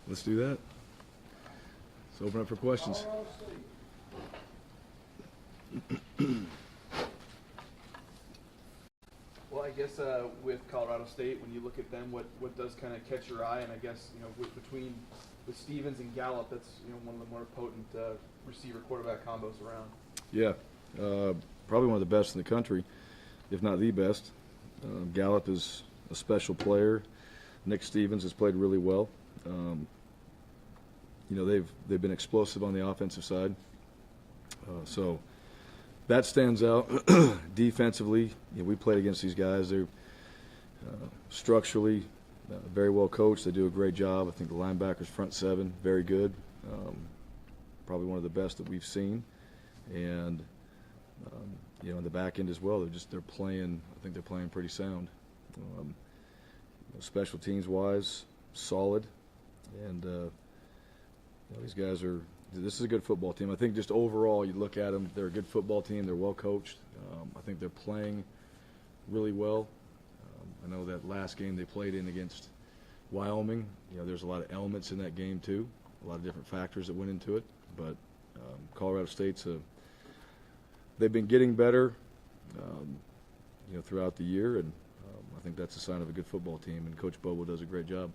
Let's do that. Let's open up for questions. Well, I guess with Colorado State, when you look at them, what does kind of catch your eye? And I guess with Stevens and Gallup, that's one of the more potent receiver quarterback combos around. Yeah, probably one of the best in the country, if not the best. Gallup is a special player. Nick Stevens has played really well. They've been explosive on the offensive side. So that stands out. Defensively, we played against these guys. They're structurally very well coached. They do a great job. I think the linebackers, front seven, very good. Probably one of the best that we've seen. And in the back end as well, they're playing. I think they're playing pretty sound. Special teams wise, solid, and these guys are. This is a good football team. I think just overall, you look at them, they're a good football team. They're well coached. I think they're playing really well. I know that last game they played in against Wyoming, there's a lot of elements in that game too, a lot of different factors that went into it. But Colorado State's they've been getting better, throughout the year, and I think that's a sign of a good football team. And Coach Bobo does a great job.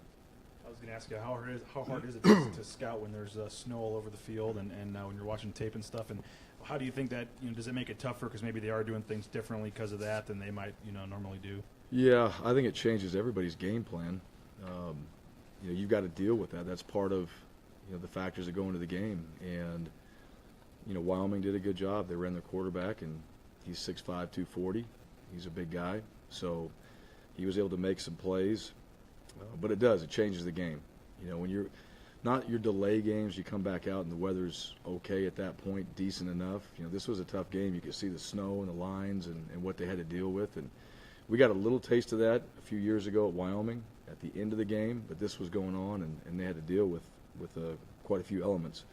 I was going to ask you, how hard is it to scout when there's snow all over the field and when you're watching tape and stuff? And how do you think that, does it make it tougher because maybe they are doing things differently because of that than they might, normally do? Yeah, I think it changes everybody's game plan. You've got to deal with that. That's part of, the factors that go into the game. And, Wyoming did a good job. They ran their quarterback, and he's 6'5", 240. He's a big guy. So he was able to make some plays. But it changes the game. When you're not your delay games, you come back out and the weather's okay at that point, decent enough. This was a tough game. You could see the snow and the lines and what they had to deal with. And we got a little taste of that a few years ago at Wyoming at the end of the game, but this was going on, and they had to deal with quite a few elements.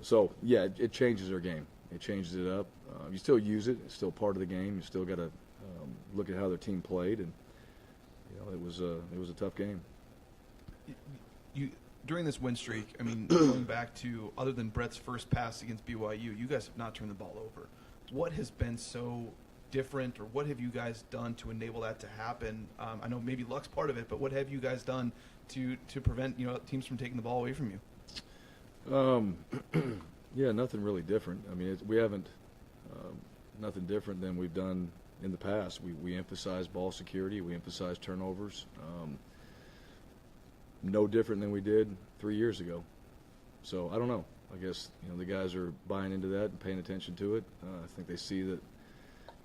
So, yeah, it changes their game. It changes it up. You still use it. It's still part of the game. You still got to look at how their team played, and it was a tough game. During this win streak, going back to other than Brett's first pass against BYU, you guys have not turned the ball over. What has been so different, or what have you guys done to enable that to happen? I know maybe luck's part of it, but what have you guys done to prevent teams from taking the ball away from you? Yeah, nothing really different. We haven't nothing different than we've done in the past. We emphasize ball security. We emphasize turnovers. No different than we did 3 years ago. So I don't know. I guess the guys are buying into that and paying attention to it. I think they see that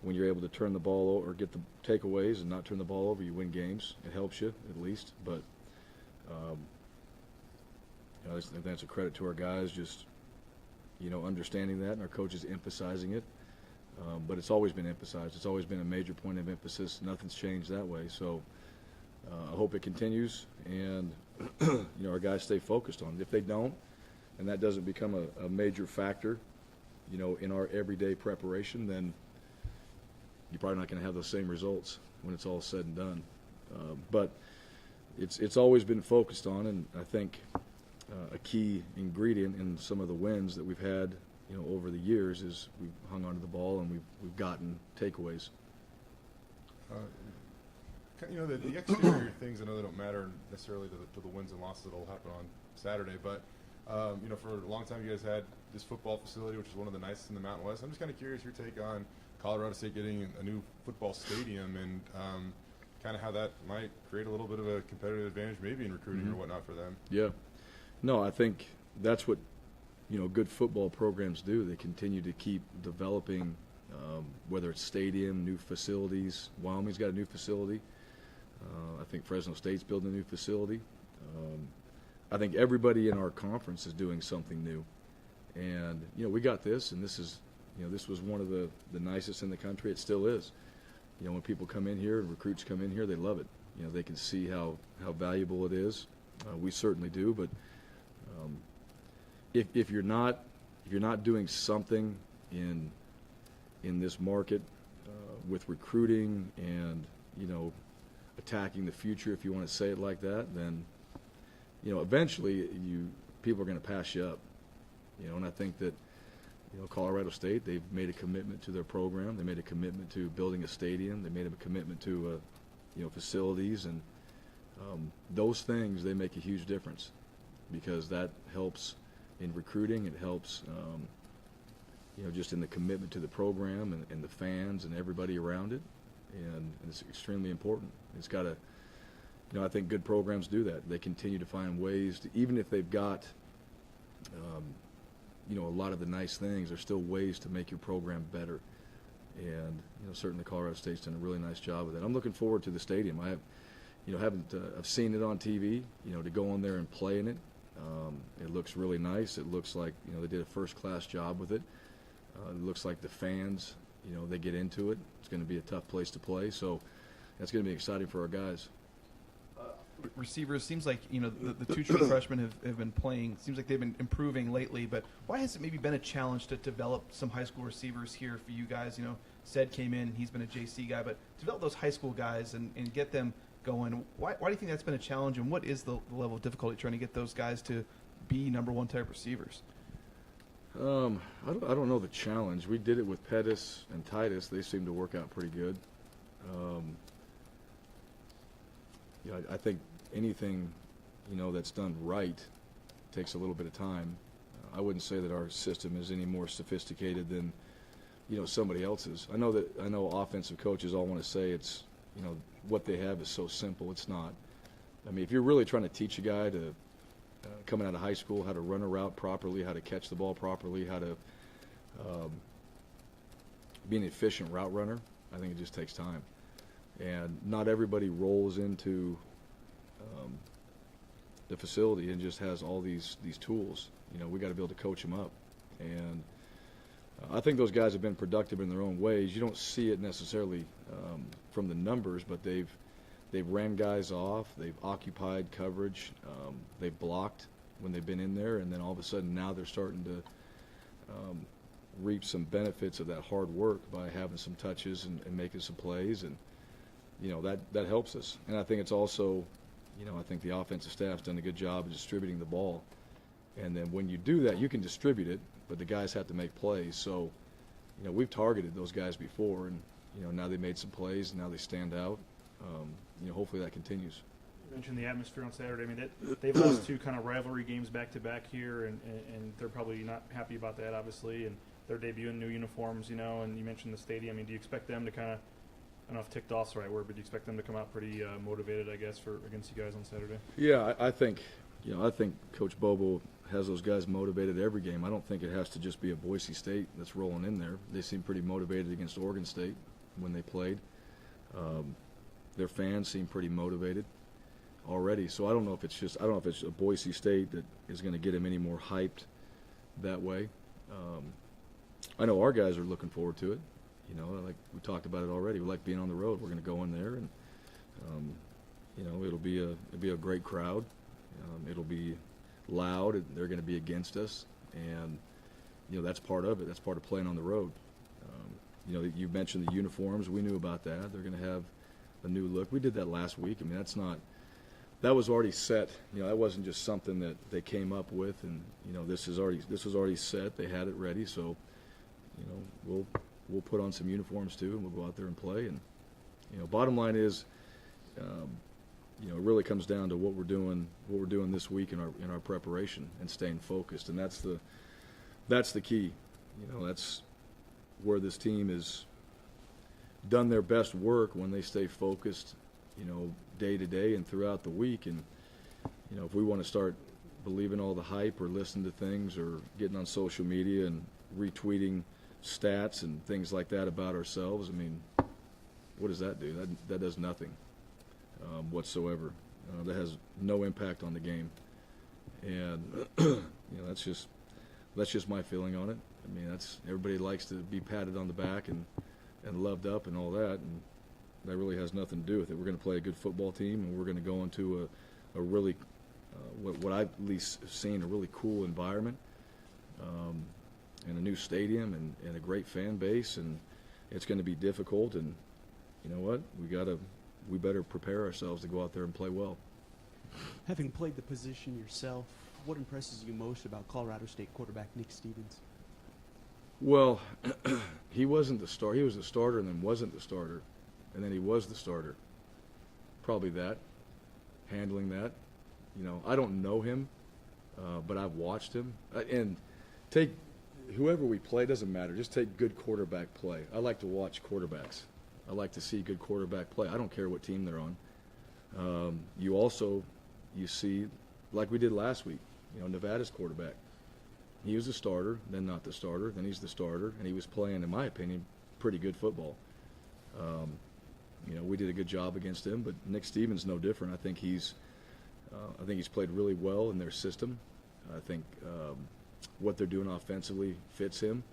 when you're able to turn the ball over or get the takeaways and not turn the ball over, you win games. It helps you at least. But I just think that's a credit to our guys, just understanding that, and our coaches emphasizing it. But it's always been emphasized. It's always been a major point of emphasis. Nothing's changed that way. So I hope it continues, and our guys stay focused on it. If they don't, and that doesn't become a major factor, in our everyday preparation, then you're probably not going to have those same results when it's all said and done. But it's always been focused on, and I think a key ingredient in some of the wins that we've had over the years is we've hung onto the ball and we've gotten takeaways. The exterior things, I know they don't matter necessarily to the wins and losses that'll happen on Saturday, but for a long time you guys had this football facility, which is one of the nicest in the Mountain West. I'm just kind of curious your take on Colorado State getting a new football stadium and kind of how that might create a little bit of a competitive advantage maybe in recruiting or whatnot for them. Yeah. No, I think that's what good football programs do. They continue to keep developing, whether it's stadium, new facilities. Wyoming's got a new facility. I think Fresno State's building a new facility. I think everybody in our conference is doing something new. And, we got this, and this is, this was one of the nicest in the country. It still is. When people come in here and recruits come in here, they love it. They can see how valuable it is. We certainly do, but if you're not doing something in this market with recruiting and attacking the future, if you want to say it like that, then eventually people are going to pass you up, and I think that, Colorado State, they've made a commitment to their program. They made a commitment to building a stadium. They made a commitment to, facilities, and those things, they make a huge difference because that helps in recruiting. It helps, just in the commitment to the program and the fans and everybody around it, and it's extremely important. It's got to, I think good programs do that. They continue to find ways to, even if they've got, a lot of the nice things, there's still ways to make your program better. And, certainly Colorado State's done a really nice job with it. I'm looking forward to the stadium. I have, I've seen it on TV, to go in there and play in it. It looks really nice. It looks like, they did a first-class job with it. It looks like the fans, they get into it. It's going to be a tough place to play. So that's going to be exciting for our guys. Receivers, seems like the two true freshmen have been playing. Seems like they've been improving lately. But why has it maybe been a challenge to develop some high school receivers here for you guys? Ced came in, he's been a JC guy, but develop those high school guys and get them going. Why do you think that's been a challenge? And what is the level of difficulty trying to get those guys to be number one type receivers? I don't know the challenge. We did it with Pettis and Titus. They seem to work out pretty good. I think anything, that's done right takes a little bit of time. I wouldn't say that our system is any more sophisticated than, somebody else's. I know offensive coaches all want to say it's, what they have is so simple. It's not. I mean, if you're really trying to teach a guy to, coming out of high school, how to run a route properly, how to catch the ball properly, how to be an efficient route runner, I think it just takes time. And not everybody rolls into the facility and just has all these tools. We got to be able to coach them up. And I think those guys have been productive in their own ways. You don't see it necessarily from the numbers, but they've ran guys off. They've occupied coverage. They've blocked when they've been in there, and then all of a sudden now they're starting to reap some benefits of that hard work by having some touches and making some plays, and that helps us. And I think it's also, I think the offensive staff's done a good job of distributing the ball. And then when you do that, you can distribute it, but the guys have to make plays. So, we've targeted those guys before, and now they made some plays, and now they stand out. Hopefully that continues. You mentioned the atmosphere on Saturday. I mean, they've lost two kind of rivalry games back-to-back here, and they're probably not happy about that, obviously. And they're debuting new uniforms, and you mentioned the stadium. I mean, do you expect them to kind of, I don't know if ticked off's the right word, but do you expect them to come out pretty motivated, I guess, against you guys on Saturday? Yeah, I think Coach Bobo has those guys motivated every game. I don't think it has to just be a Boise State that's rolling in there. They seem pretty motivated against Oregon State when they played. Their fans seem pretty motivated already. So I don't know if it's a Boise State that is going to get them any more hyped that way. I know our guys are looking forward to it. Like we talked about it already. We like being on the road. We're going to go in there, and it'll be a great crowd. It'll be loud. They're going to be against us, and that's part of it. That's part of playing on the road. You mentioned the uniforms. We knew about that. They're going to have a new look. We did that last week. I mean, that was already set. That wasn't just something that they came up with, and this was already set. They had it ready. So, we'll put on some uniforms too, and we'll go out there and play. And bottom line is, it really comes down to what we're doing this week in our preparation and staying focused, and that's the key. That's where this team has done their best work, when they stay focused, day to day and throughout the week. And if we want to start believing all the hype or listening to things or getting on social media and retweeting stats and things like that about ourselves, I mean, what does that do? That does nothing whatsoever. That has no impact on the game. And that's just my feeling on it. I mean, everybody likes to be patted on the back and loved up and all that, and that really has nothing to do with it. We're going to play a good football team, and we're going to go into a really what I've at least seen, a really cool environment, and a new stadium and a great fan base, and it's going to be difficult. And you know what? We better prepare ourselves to go out there and play well. Having played the position yourself, what impresses you most about Colorado State quarterback Nick Stevens? Well, he wasn't the star. He was the starter and then wasn't the starter, and then he was the starter. Probably that, handling that. You know, I don't know him, but I've watched him. And take whoever we play, doesn't matter. Just take good quarterback play. I like to watch quarterbacks. I like to see good quarterback play. I don't care what team they're on. You see, like we did last week, you know, Nevada's quarterback. He was the starter, then not the starter, then he's the starter, and he was playing, in my opinion, pretty good football. You know, we did a good job against him, but Nick Stevens no different. I think he's played really well in their system. I think what they're doing offensively fits him.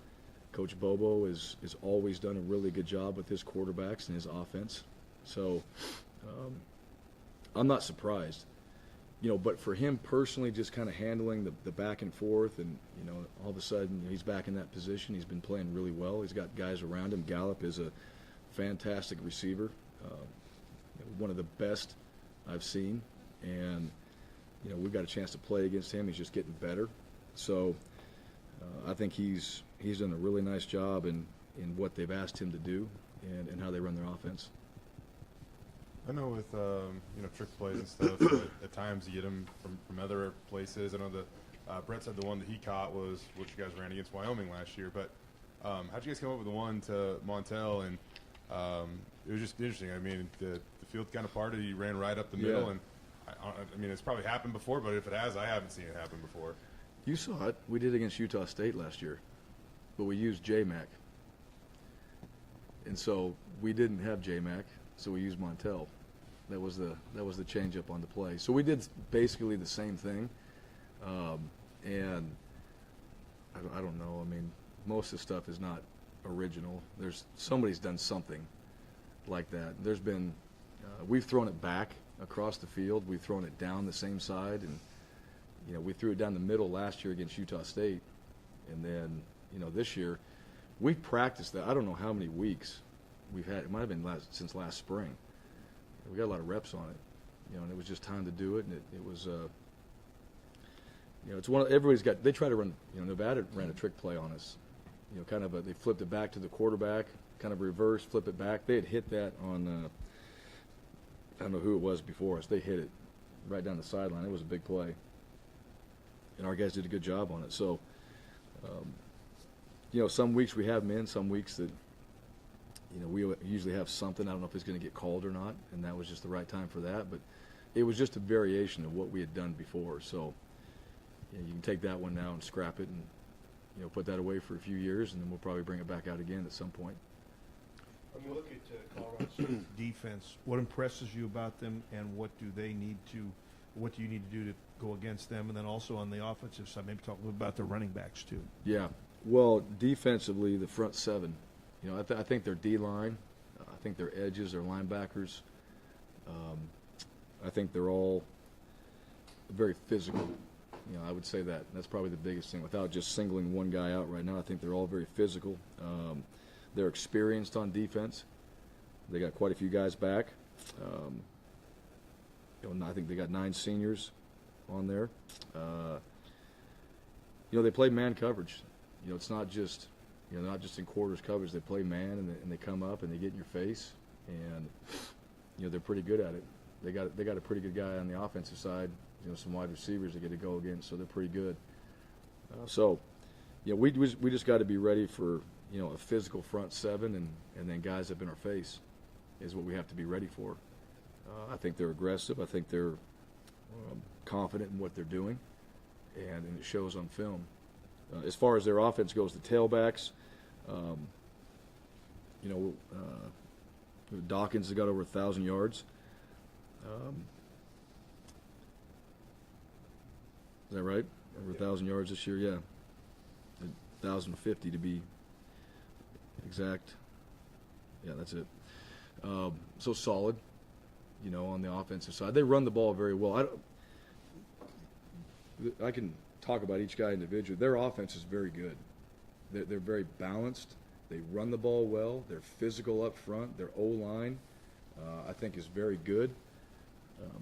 Coach Bobo has always done a really good job with his quarterbacks and his offense. So I'm not surprised. You know, but for him personally, just kind of handling the back and forth, and, you know, all of a sudden he's back in that position. He's been playing really well. He's got guys around him. Gallup is a fantastic receiver, one of the best I've seen. And, you know, we've got a chance to play against him. He's just getting better. So I think he's done a really nice job in what they've asked him to do and how they run their offense. I know with you know, trick plays and stuff, at times you get them from other places. I know that Brett said the one that he caught was what you guys ran against Wyoming last year. But how'd you guys come up with the one to Montel? And it was just interesting. I mean, the field kind of parted. He ran right up the middle, Yeah. and I mean, it's probably happened before. But if it has, I haven't seen it happen before. You saw it. We did against Utah State last year, but we used J-Mac. And so we didn't have J-Mac, so we used Montel. That was the change up on the play. So we did basically the same thing, and I don't know. I mean, most of the stuff is not original. Somebody's done something like that. There's been we've thrown it back across the field. We've thrown it down the same side, and, you know, we threw it down the middle last year against Utah State, and then, you know, this year we've practiced that. I don't know how many weeks we've had. It might have been since last spring. We got a lot of reps on it, you know, and it was just time to do it. And it was, you know, it's everybody's got. They try to run. You know, Nevada ran a trick play on us. You know, they flipped it back to the quarterback, kind of reverse, flip it back. They had hit that on. I don't know who it was before us. They hit it right down the sideline. It was a big play, and our guys did a good job on it. So, you know, some weeks we have them in, some weeks that, you know, we usually have something. I don't know if it's going to get called or not, and that was just the right time for that. But it was just a variation of what we had done before. So, you know, you can take that one now and scrap it and, you know, put that away for a few years, and then we'll probably bring it back out again at some point. When you look at Colorado State's defense, what impresses you about them, and what do you need to do to go against them? And then also on the offensive side, maybe talk a little about the running backs too. Yeah. Well, defensively, the front seven. You know, I think their D-line, I think their edges, their linebackers, I think they're all very physical. You know, I would say that. That's probably the biggest thing. Without just singling one guy out right now, I think they're all very physical. They're experienced on defense. They got quite a few guys back. You know, I think they got 9 seniors on there. You know, they play man coverage. You know, it's not just, you know, not just in quarters coverage. They play man, and they come up and they get in your face, and, you know, they're pretty good at it. They got a pretty good guy on the offensive side. You know, some wide receivers they get to go against, so they're pretty good. So, you know, we just got to be ready for, you know, a physical front seven, and then guys up in our face is what we have to be ready for. I think they're aggressive. I think they're confident in what they're doing, and it shows on film. As far as their offense goes, the tailbacks, you know, Dawkins has got over 1,000 yards. Is that right? Over 1,000 yards this year, yeah. 1,050 to be exact. Yeah, that's it. So solid, you know, on the offensive side. They run the ball very well. I can talk about each guy individually. Their offense is very good. They're very balanced. They run the ball well. They're physical up front. Their O-line, I think, is very good.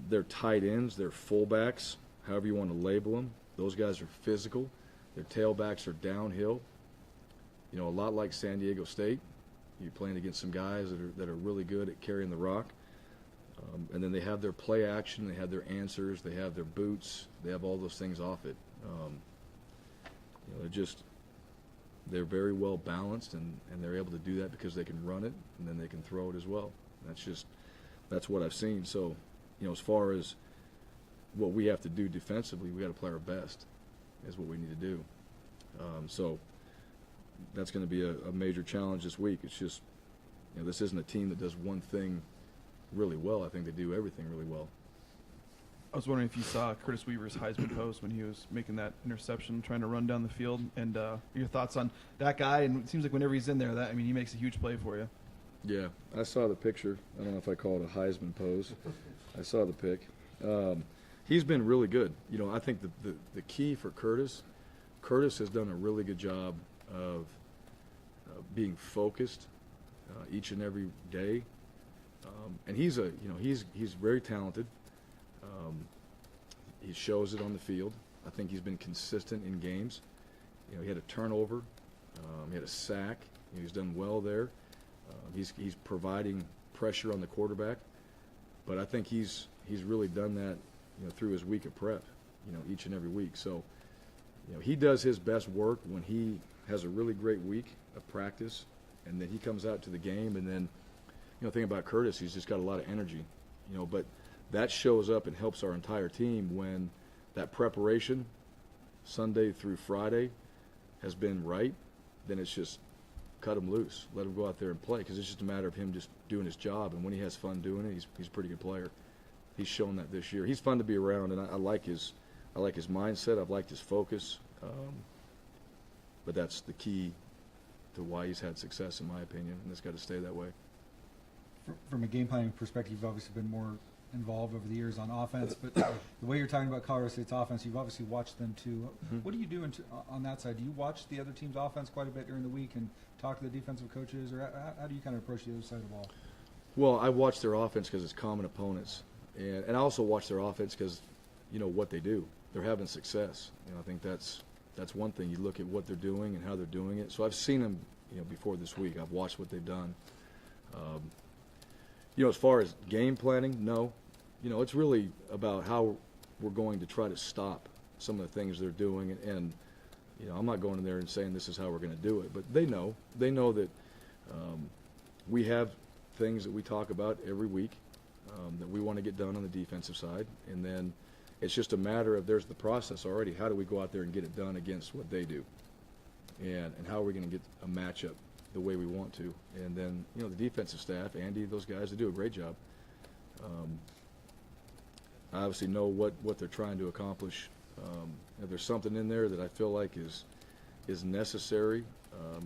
Their tight ends, their fullbacks, however you want to label them, those guys are physical. Their tailbacks are downhill. You know, a lot like San Diego State. You're playing against some guys that are really good at carrying the rock. And then they have their play action, they have their answers, they have their boots, they have all those things off it. You know, they're very well balanced, and they're able to do that because they can run it, and then they can throw it as well. That's what I've seen. So, you know, as far as what we have to do defensively, we got to play our best, is what we need to do. So that's going to be a major challenge this week. It's just, you know, this isn't a team that does one thing really well. I think they do everything really well. I was wondering if you saw Curtis Weaver's Heisman post when he was making that interception, trying to run down the field, and your thoughts on that guy. And it seems like whenever he's in there, he makes a huge play for you. Yeah, I saw the picture. I don't know if I call it a Heisman pose. I saw the pic. He's been really good. You know, I think the key for Curtis has done a really good job of being focused each and every day. And he's very talented. He shows it on the field. I think he's been consistent in games. You know, he had a turnover. He had a sack. You know, he's done well there. He's providing pressure on the quarterback. But I think he's really done that, you know, through his week of prep, you know, each and every week. So, you know, he does his best work when he has a really great week of practice, and then he comes out to the game. And then, you know, the thing about Curtis, he's just got a lot of energy, you know, but that shows up and helps our entire team when that preparation Sunday through Friday has been right. Then it's just cut him loose, let him go out there and play, because it's just a matter of him just doing his job. And when he has fun doing it, he's a pretty good player. He's shown that this year. He's fun to be around, and I like his mindset. I've liked his focus. But that's the key to why he's had success, in my opinion, and it's got to stay that way. From a game planning perspective, you've obviously been more involved over the years on offense, but the way you're talking about Colorado State's offense, you've obviously watched them too. Mm-hmm. What do you do on that side? Do you watch the other team's offense quite a bit during the week and talk to the defensive coaches, or how do you kind of approach the other side of the ball? Well, I watch their offense because it's common opponents, and I also watch their offense because, you know, what they do. They're having success. You know, I think that's one thing. You look at what they're doing and how they're doing it. So I've seen them, you know, before this week. I've watched what they've done. You know, as far as game planning, no. You know, it's really about how we're going to try to stop some of the things they're doing. And you know, I'm not going in there and saying this is how we're going to do it. But they know. They know that we have things that we talk about every week that we want to get done on the defensive side. And then it's just a matter of, there's the process already. How do we go out there and get it done against what they do? And how are we going to get a matchup the way we want to? And then, you know, the defensive staff, Andy, those guys, they do a great job. I obviously know what they're trying to accomplish. If there's something in there that I feel like is necessary,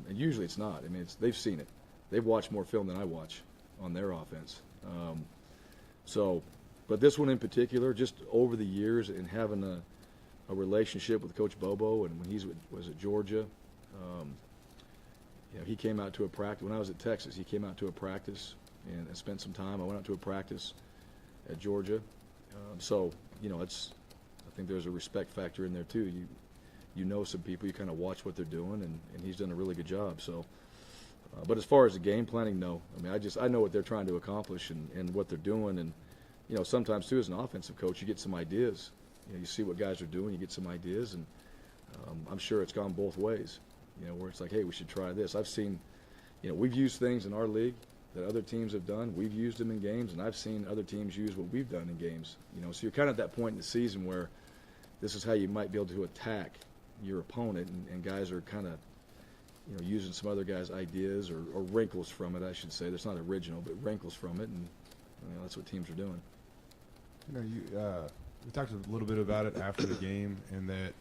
and usually it's not. I mean, they've seen it. They've watched more film than I watch on their offense. But this one in particular, just over the years and having a relationship with Coach Bobo, and when he was at Georgia, you know, he came out to a practice. When I was at Texas, he came out to a practice and spent some time. I went out to a practice at Georgia. So, you know, I think there's a respect factor in there too. You know some people, you kind of watch what they're doing, and he's done a really good job. So, but as far as the game planning, no. I mean, I know what they're trying to accomplish and what they're doing. And, you know, sometimes too, as an offensive coach, you get some ideas. You know, you see what guys are doing, you get some ideas, and I'm sure it's gone both ways. You know, where it's like, hey, we should try this. I've seen, you know, we've used things in our league that other teams have done. We've used them in games, and I've seen other teams use what we've done in games. You know, so you're kind of at that point in the season where this is how you might be able to attack your opponent, and guys are kind of, you know, using some other guys' ideas or wrinkles from it, I should say. That's not original, but wrinkles from it, and you know, that's what teams are doing. You know, we talked a little bit about it after the game, and that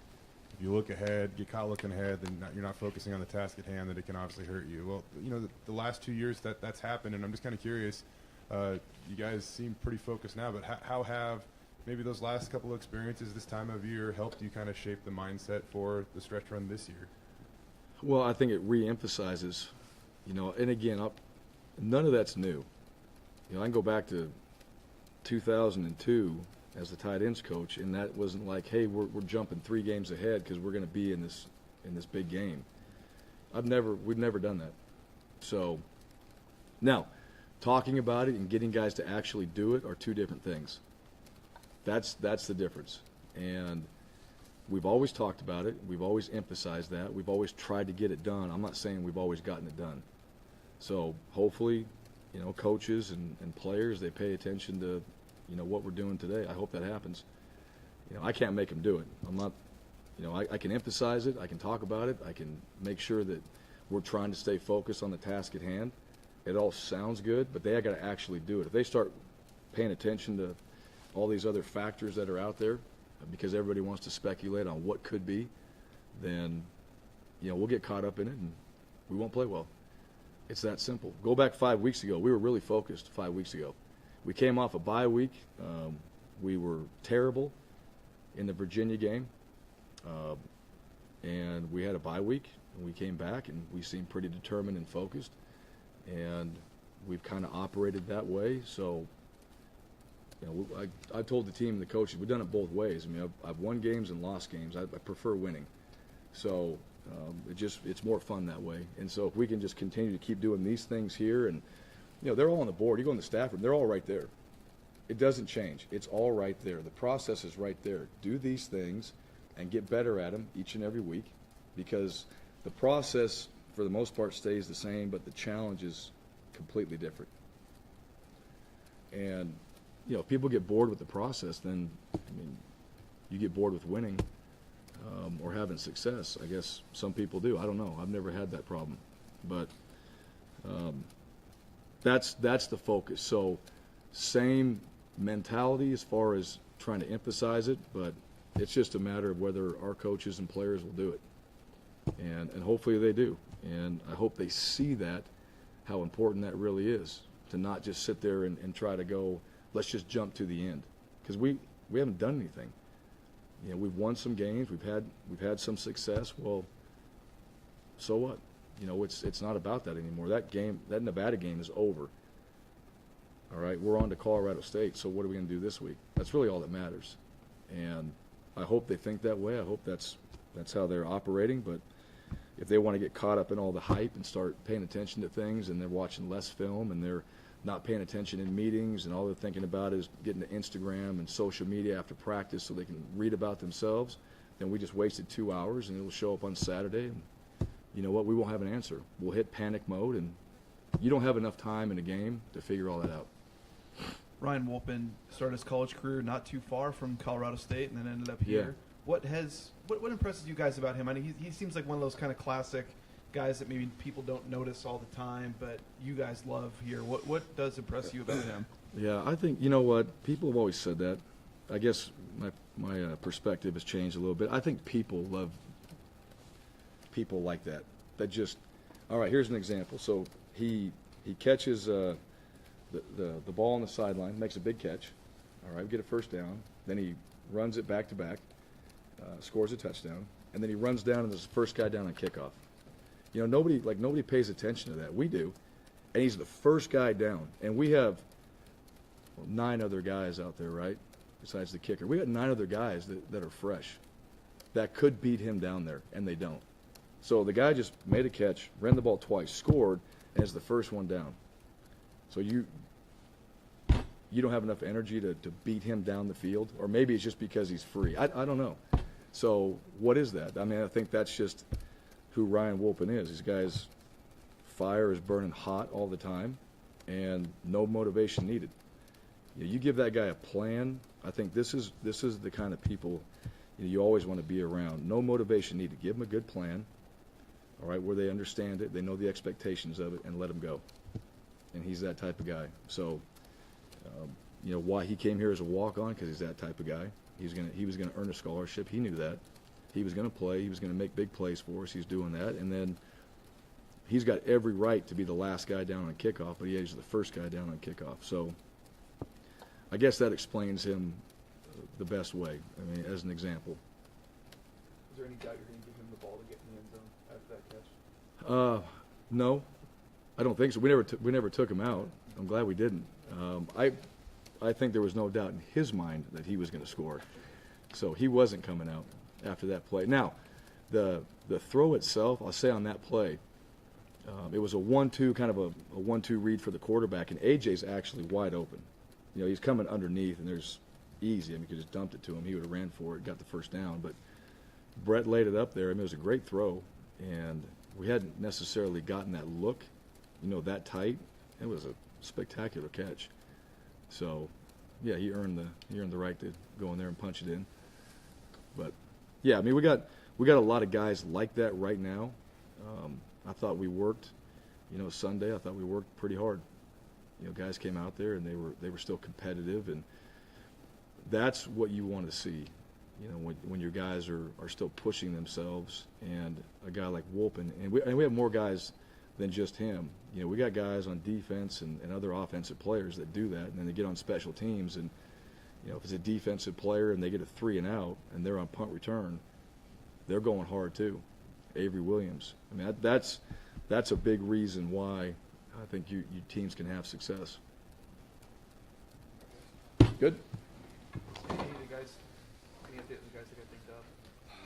if you look ahead, get caught looking ahead, then you're not focusing on the task at hand, that it can obviously hurt you. Well, you know, the last 2 years that's happened, and I'm just kind of curious. You guys seem pretty focused now, but how have maybe those last couple of experiences this time of year helped you kind of shape the mindset for the stretch run this year? Well, I think it re-emphasizes, you know, and again, none of that's new. You know, I can go back to 2002 as the tight ends coach, and that wasn't like, hey, we're jumping 3 games ahead because we're going to be in this big game. We've never done that. So now, talking about it and getting guys to actually do it are 2 different things. That's the difference. And we've always talked about it. We've always emphasized that. We've always tried to get it done. I'm not saying we've always gotten it done. So hopefully, coaches and players, they pay attention to, what we're doing today. I hope that happens. I can't make them do it. I'm not, I can emphasize it. I can talk about it. I can make sure that we're trying to stay focused on the task at hand. It all sounds good, but they got to actually do it. If they start paying attention to all these other factors that are out there, because everybody wants to speculate on what could be, then, we'll get caught up in it and we won't play well. It's that simple. Go back 5 weeks ago. We were really focused 5 weeks ago. We came off a bye week. We were terrible in the Virginia game. And we had a bye week, and we came back, and we seemed pretty determined and focused. And we've kind of operated that way. So, I told the team and the coaches, we've done it both ways. I mean, I've won games and lost games. I prefer winning. So it's more fun that way. And so if we can just continue to keep doing these things here, and, they're all on the board. You go in the staff room, they're all right there. It doesn't change. It's all right there. The process is right there. Do these things and get better at them each and every week, because the process, for the most part, stays the same, but the challenge is completely different. And, if people get bored with the process, then, you get bored with winning or having success. I guess some people do. I don't know. I've never had that problem. But that's the focus. So same mentality as far as trying to emphasize it, but it's just a matter of whether our coaches and players will do it. And hopefully they do. And I hope they see that, how important that really is, to not just sit there and try to go, let's just jump to the end. Because we haven't done anything. We've won some games. We've had some success. Well, so what? It's not about that anymore. That Nevada game is over. All right, we're on to Colorado State. So what are we going to do this week? That's really all that matters. And I hope they think that way. I hope that's how they're operating. But if they want to get caught up in all the hype and start paying attention to things, and they're watching less film, and they're not paying attention in meetings, and all they're thinking about is getting to Instagram and social media after practice so they can read about themselves, then we just wasted 2 hours, and it'll show up on Saturday, and you know what? We won't have an answer. We'll hit panic mode, and you don't have enough time in a game to figure all that out. Ryan Wolpen started his college career not too far from Colorado State, and then ended up here. What impresses you guys about him? I mean, he seems like one of those kind of classic guys that maybe people don't notice all the time, but you guys love here. What does impress you about him? Yeah, I think, you know what, people have always said that. I guess my perspective has changed a little bit. I think people love people like that. That just, all right, here's an example. So he catches the ball on the sideline, makes a big catch. All right, we get a first down. Then he runs it back to back, scores a touchdown, and then he runs down and is the first guy down on kickoff. Nobody pays attention to that. We do. And he's the first guy down. And we have 9 other guys out there, right, besides the kicker. We got 9 other guys that are fresh that could beat him down there, and they don't. So the guy just made a catch, ran the ball twice, scored, and is the first one down. So you don't have enough energy to beat him down the field, or maybe it's just because he's free. I don't know. So what is that? I mean, I think that's just who Ryan Wolpen is. These guys, fire is burning hot all the time, and no motivation needed. You give that guy a plan. I think this is the kind of people you always want to be around. No motivation needed. Give them a good plan, all right, where they understand it, they know the expectations of it, and let them go. And he's that type of guy. So, why he came here as a walk-on, because he's that type of guy. He was gonna earn a scholarship. He knew that. He was going to play. He was going to make big plays for us. He's doing that. And then he's got every right to be the last guy down on kickoff, but he's the first guy down on kickoff. So I guess that explains him the best way, as an example. Is there any doubt you're going to give him the ball to get in the end zone after that catch? No, I don't think so. We never took him out. I'm glad we didn't. I think there was no doubt in his mind that he was going to score. So he wasn't coming out after that play. Now, the throw itself, I'll say on that play, it was a 1-2, kind of a 1-2 read for the quarterback, and AJ's actually wide open. You know, he's coming underneath, and there's easy. I mean, you could just dumped it to him. He would have ran for it, got the first down. But Brett laid it up there. I mean, it was a great throw, and we hadn't necessarily gotten that look, you know, that tight. It was a spectacular catch. So, yeah, he earned the right to go in there and punch it in. But yeah, I mean, we got a lot of guys like that right now. I thought we worked, you know, Sunday. I thought we worked pretty hard. You know, guys came out there and they were still competitive, and that's what you want to see. You know, when your guys are still pushing themselves, and a guy like Wolpen, and we have more guys than just him. You know, we got guys on defense and other offensive players that do that, and then they get on special teams, and you know, if it's a defensive player and they get a 3 and out and they're on punt return, they're going hard too. Avery Williams. I mean, that's a big reason why I think you teams can have success. Good. Any of the guys, any update on the guys that got dinged up?